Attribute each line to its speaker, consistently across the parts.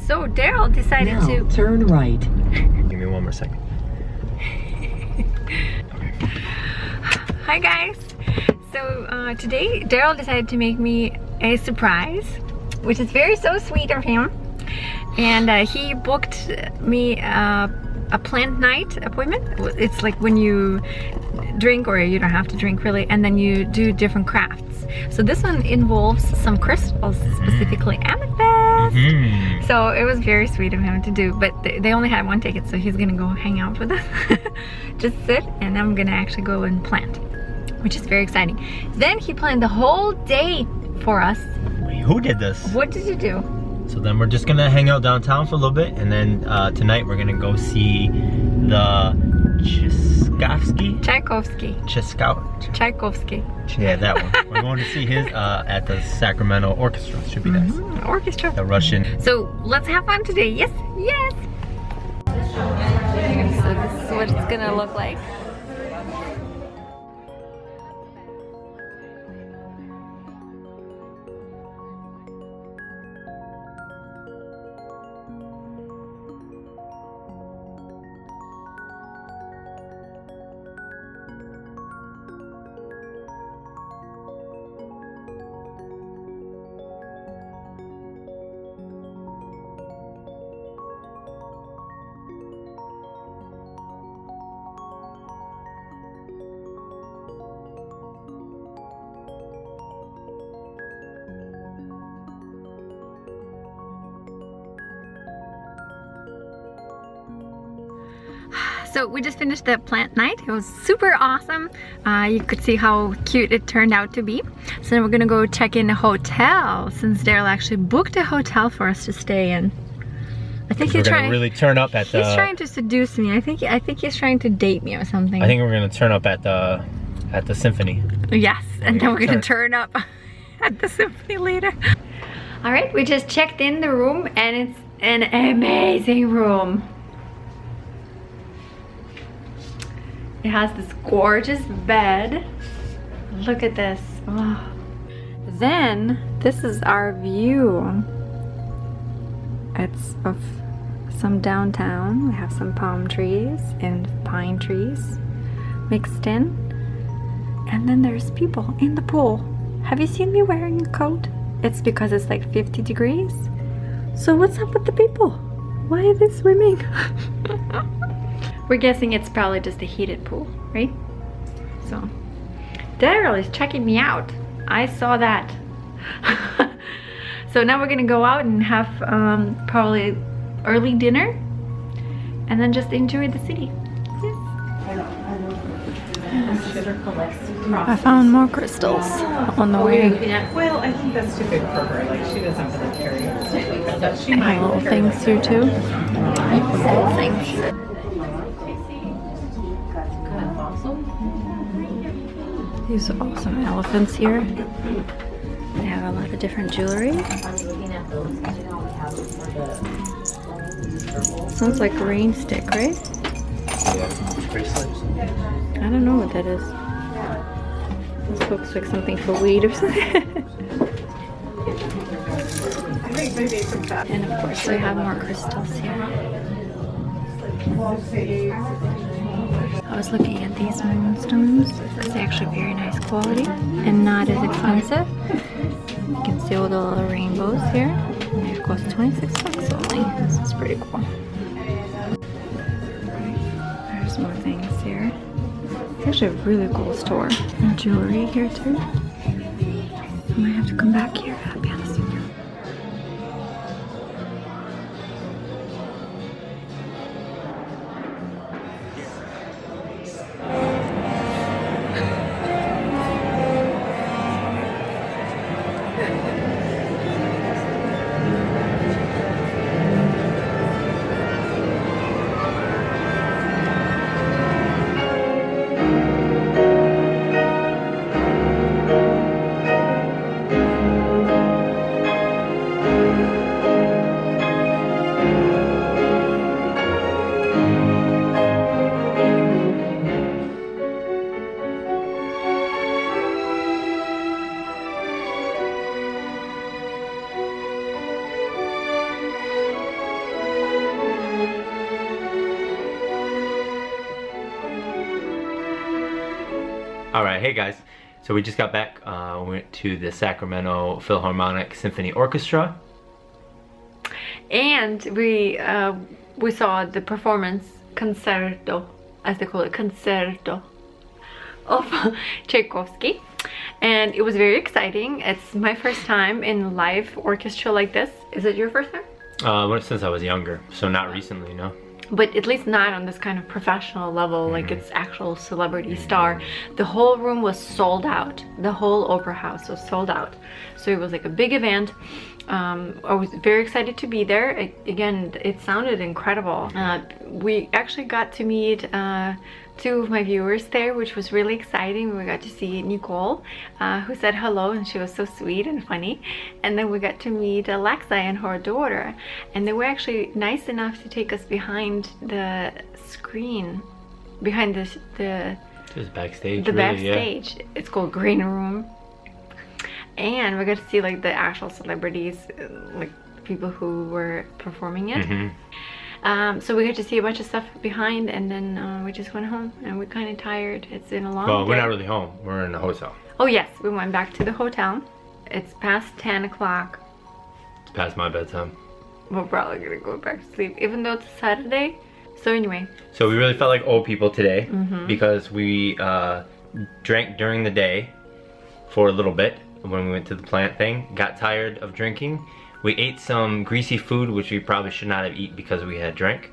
Speaker 1: So Daryl decided
Speaker 2: now,
Speaker 1: to
Speaker 2: turn right.
Speaker 3: Give me 1 more second.
Speaker 1: Hi guys. So today Daryl decided to make me a surprise, which is so sweet of him. And he booked me a PlantNite appointment. It's like when you drink, or you don't have to drink really, and then you do different crafts. So this one involves some crystals, specifically amethyst. So it was very sweet of him to do, but they only had 1 ticket, so he's gonna go hang out with us. Just sit, and I'm gonna actually go and plant, which is very exciting. Then he planned the whole day for us.
Speaker 3: Wait, who did this?
Speaker 1: What did you do?
Speaker 3: So then we're just gonna hang out downtown for a little bit, and then tonight we're gonna go see the Tchaikovsky. Yeah, that one. We're going to see his at the Sacramento Orchestra. Should be nice.
Speaker 1: Orchestra.
Speaker 3: The Russian.
Speaker 1: So let's have fun today. Yes, yes. So this is what it's gonna look like. So we just finished the PlantNite. It was super awesome. You could see how cute it turned out to be. So then we're gonna go check in a hotel, since Daryl actually booked a hotel for us to stay in. I think he's trying
Speaker 3: really turn up at the.
Speaker 1: He's trying to seduce me. I think he's trying to date me or something.
Speaker 3: I think we're gonna turn up at the symphony.
Speaker 1: Yes, and then we're gonna turn up at the symphony later. All right, we just checked in the room, and it's an amazing room. It has this gorgeous bed. Look at this. Oh. Then this is our view. It's of some downtown. We have some palm trees and pine trees mixed in. And then there's people in the pool. Have you seen me wearing a coat? It's because it's like 50 degrees. So what's up with the people? Why are they swimming? We're guessing it's probably just a heated pool, right? So, Daryl is checking me out. I saw that. So now we're gonna go out and have probably early dinner, and then just enjoy the city. Yes. I found more crystals on the way.
Speaker 2: Well, I think that's too big for her. Like, she doesn't really carry it. But she might
Speaker 1: Little things here too. Little things. These are awesome elephants here. They have a lot of different jewelry. Sounds like a rain stick, right? I don't know what that is. This looks like something for weed or something. And of course we have more crystals here. I was looking at these moonstones because they're actually very nice quality and not as expensive. You can see all the little rainbows here. And it costs 26 bucks only. This is pretty cool. There's more things here. It's actually a really cool store. And jewelry here too. I might have to come back here, I'll be honest with you.
Speaker 3: All right, hey guys. So we just got back. We went to the Sacramento Philharmonic Symphony Orchestra.
Speaker 1: And we saw the performance concerto, as they call it, concerto of Tchaikovsky, and it was very exciting. It's my first time in live orchestra like this. Is it your first time?
Speaker 3: Since I was younger, so not recently, no.
Speaker 1: But at least not on this kind of professional level, like it's actual celebrity star. The whole room was sold out. The whole opera house was sold out. So it was like a big event. I was very excited to be there. Again, it sounded incredible. We actually got to meet two of my viewers there, which was really exciting. We got to see Nicole, who said hello, and she was so sweet and funny. And then we got to meet Alexa and her daughter, and they were actually nice enough to take us behind the screen, behind the
Speaker 3: just backstage.
Speaker 1: The
Speaker 3: really,
Speaker 1: backstage. Yeah. It's called Green Room. And we got to see like the actual celebrities, like people who were performing it. So we got to see a bunch of stuff behind, and then we just went home, and we're kind of tired. It's been a long day.
Speaker 3: Well, we're not really home. We're in the hotel.
Speaker 1: Oh yes, we went back to the hotel. It's past 10 o'clock.
Speaker 3: It's past my bedtime.
Speaker 1: We're probably gonna go back to sleep, even though it's a Saturday. So anyway.
Speaker 3: So we really felt like old people today because we drank during the day for a little bit when we went to the plant thing. Got tired of drinking. We ate some greasy food, which we probably should not have eaten because we had drank,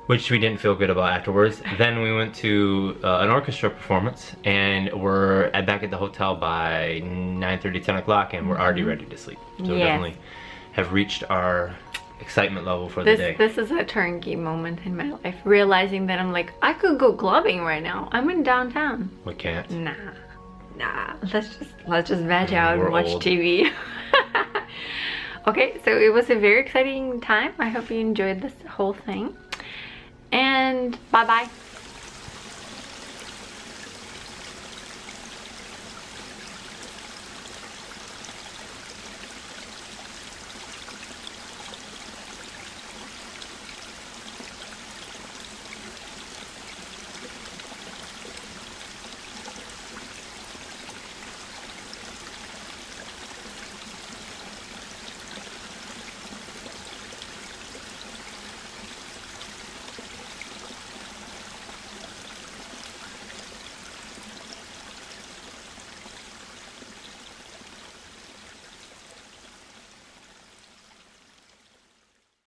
Speaker 3: which we didn't feel good about afterwards. Then we went to an orchestra performance, and we're back at the hotel by 9:30, 10 o'clock, and we're already ready to sleep. So we definitely have reached our excitement level for the day.
Speaker 1: This is a turnkey moment in my life, realizing that I'm like, I could go clubbing right now. I'm in downtown.
Speaker 3: We can't.
Speaker 1: Nah. Let's just veg out and watch
Speaker 3: old.
Speaker 1: TV. Okay, so it was a very exciting time. I hope you enjoyed this whole thing. And bye-bye.